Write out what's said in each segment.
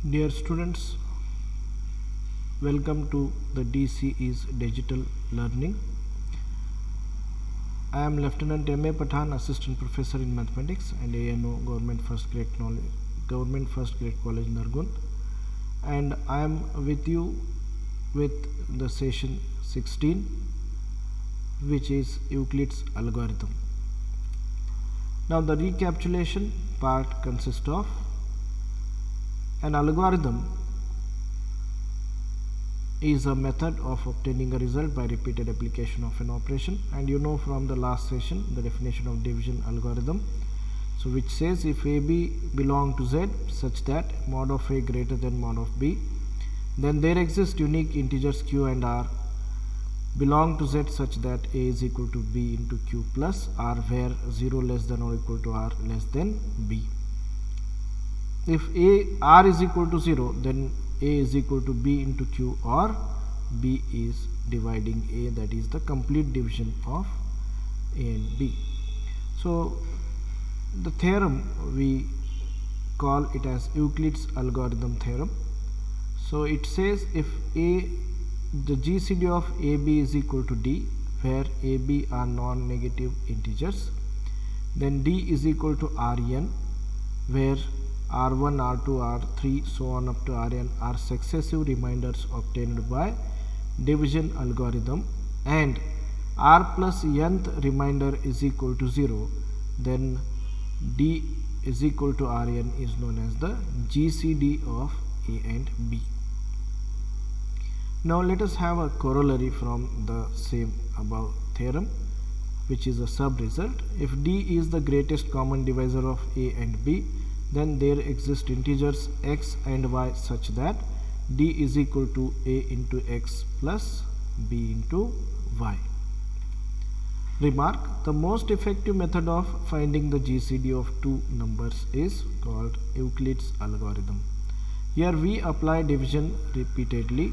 Dear students, welcome to the DC is Digital Learning. I am Lieutenant M.A. Pathan, Assistant Professor in Mathematics and ANO Government First Grade College, Nargund, and I am with you with the session 16, which is Euclid's algorithm. Now the recapitulation part consists of an algorithm is a method of obtaining a result by repeated application of an operation, and you know from the last session the definition of division algorithm, so which says if AB belong to Z such that mod of A greater than mod of B, then there exist unique integers Q and R belong to Z such that A is equal to B into Q plus R, where 0 less than or equal to R less than B. If R is equal to 0, then A is equal to B into Q, or B is dividing A, that is the complete division of A and B. So the theorem, we call it as Euclid's algorithm theorem. So it says if the GCD of AB is equal to D, where AB are non-negative integers, then D is equal to Rn, where R1, R2, R3, so on up to Rn are successive remainders obtained by division algorithm, and R plus nth remainder is equal to 0, then D is equal to Rn is known as the GCD of A and B. Now let us have a corollary from the same above theorem, which is a sub result. If D is the greatest common divisor of A and B, then there exist integers x and y such that D is equal to A into x plus B into y. Remark: the most effective method of finding the GCD of two numbers is called Euclid's algorithm. Here we apply division repeatedly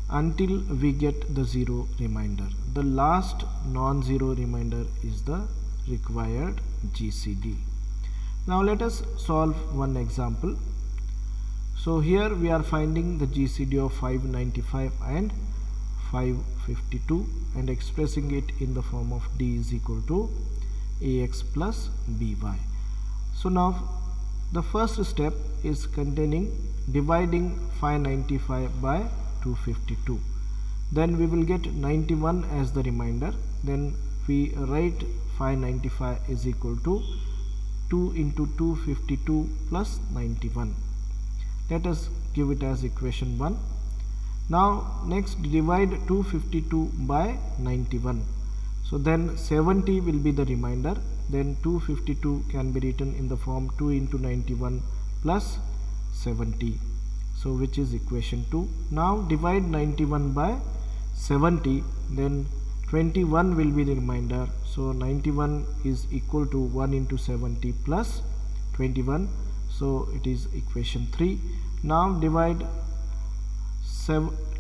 until we get the zero remainder. The last non-zero remainder is the required GCD. Now let us solve one example. So here we are finding the GCD of 595 and 552 and expressing it in the form of D is equal to AX plus BY. So now the first step is containing dividing 595 by 252. Then we will get 91 as the remainder. Then we write 595 is equal to 2 into 252 plus 91. Let us give it as equation 1. Now next divide 252 by 91. So then 70 will be the remainder. Then 252 can be written in the form 2 into 91 plus 70. So which is equation 2. Now divide 91 by 70, then 21 will be the remainder. So 91 is equal to 1 into 70 plus 21. So it is equation 3. Now divide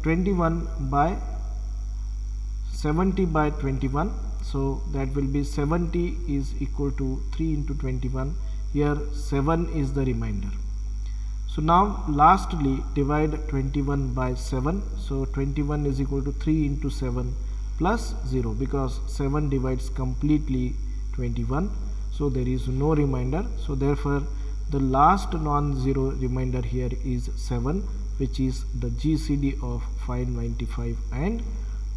21 by 70 by 21. So that will be 70 is equal to 3 into 21. Here 7 is the remainder. So now lastly divide 21 by 7. So 21 is equal to 3 into 7 plus 0, because 7 divides completely 21. So there is no remainder. So therefore the last non-zero remainder here is 7, which is the GCD of 595 and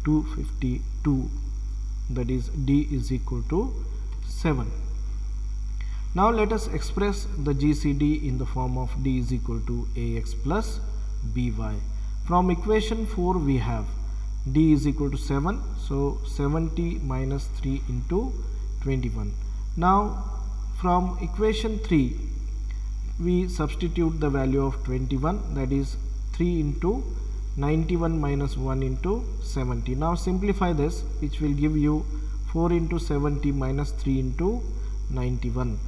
252. That is D is equal to 7. Now let us express the GCD in the form of D is equal to AX plus BY. From equation 4 we have D is equal to 7. So 70 minus 3 into 21. Now from equation 3 we substitute the value of 21, that is 3 into 91 minus 1 into 70. Now simplify this, which will give you 4 into 70 minus 3 into 91.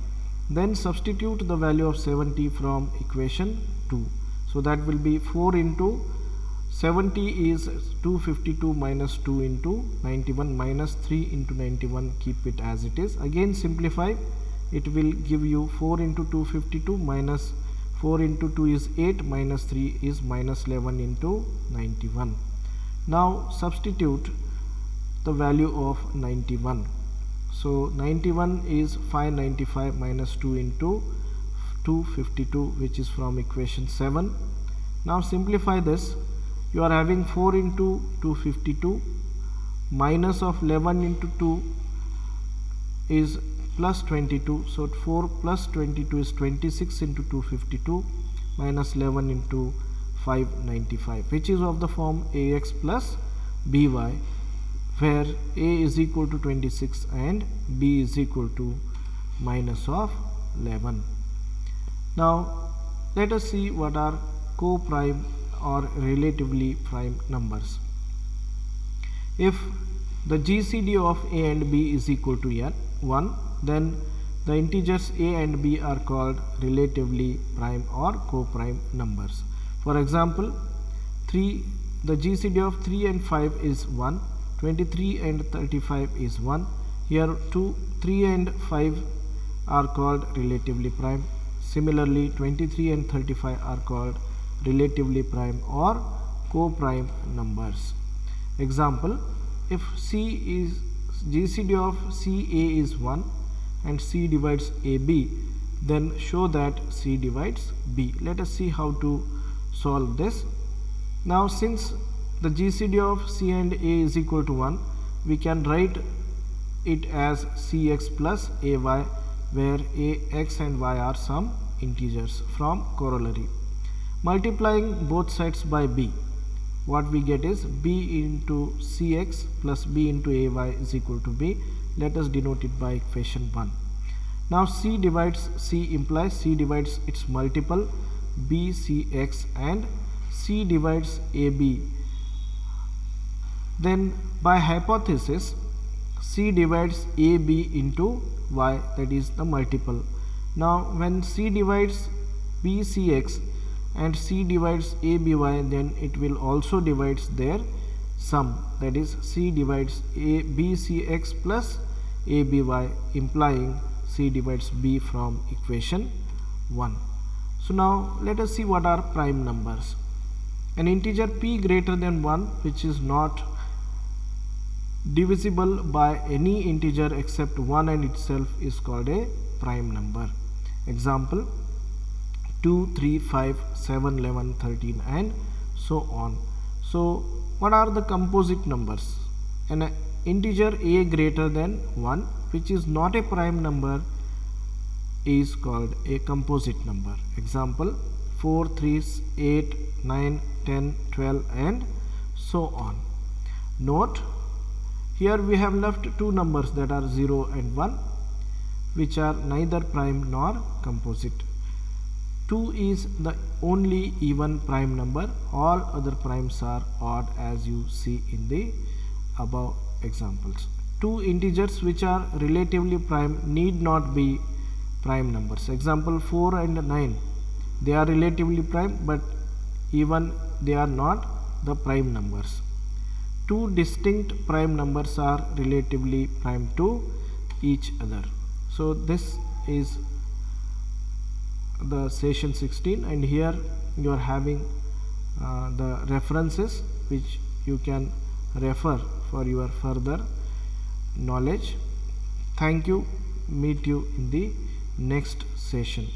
Then substitute the value of 70 from equation 2. So that will be 4 into 70 is 252 minus 2 into 91 minus 3 into 91. Keep it as it is. Again simplify. It will give you 4 into 252 minus 4 into 2 is 8, minus 3 is minus 11 into 91. Now substitute the value of 91. So 91 is 595 minus 2 into 252, which is from equation 7. Now simplify this. You are having 4 into 252 minus of 11 into 2 is plus 22. So 4 plus 22 is 26 into 252 minus 11 into 595, which is of the form ax plus by, where a is equal to 26 and b is equal to minus of 11. Now let us see what are co-prime or relatively prime numbers. If the GCD of a and b is equal to 1, then the integers a and b are called relatively prime or co-prime numbers. For example, the GCD of 3 and 5 is 1, 23 and 35 is 1. Here 3 and 5 are called relatively prime. Similarly, 23 and 35 are called relatively prime or co-prime numbers. Example, if GCD of CA is 1 and C divides AB, then show that C divides B. Let us see how to solve this. Now since the GCD of C and A is equal to 1, we can write it as Cx plus Ay, where Ax and Y are some integers from corollary. Multiplying both sides by B, what we get is B into Cx plus B into Ay is equal to B. Let us denote it by equation 1. Now C divides C implies C divides its multiple BCx and C divides AB. Then by hypothesis, C divides AB into Y, that is the multiple. Now when C divides BCx and C divides ABY, then it will also divides their sum, that is C divides BCx plus ABY, implying C divides B from equation 1. So now let us see what are prime numbers. An integer p greater than 1 which is not divisible by any integer except 1 and itself is called a prime number. Example, 2, 3, 5, 7, 11, 13 and so on. So what are the composite numbers? An integer a greater than 1 which is not a prime number is called a composite number. Example, 4, 3, 8, 9, 10, 12 and so on. Note, here we have left two numbers, that are 0 and 1, which are neither prime nor composite. 2 is the only even prime number. All other primes are odd, as you see in the above examples. Two integers which are relatively prime need not be prime numbers. Example, 4 and 9, they are relatively prime, but even they are not the prime numbers. Two distinct prime numbers are relatively prime to each other. So this is the session 16, and here you are having the references which you can refer for your further knowledge. Thank you. Meet you in the next session.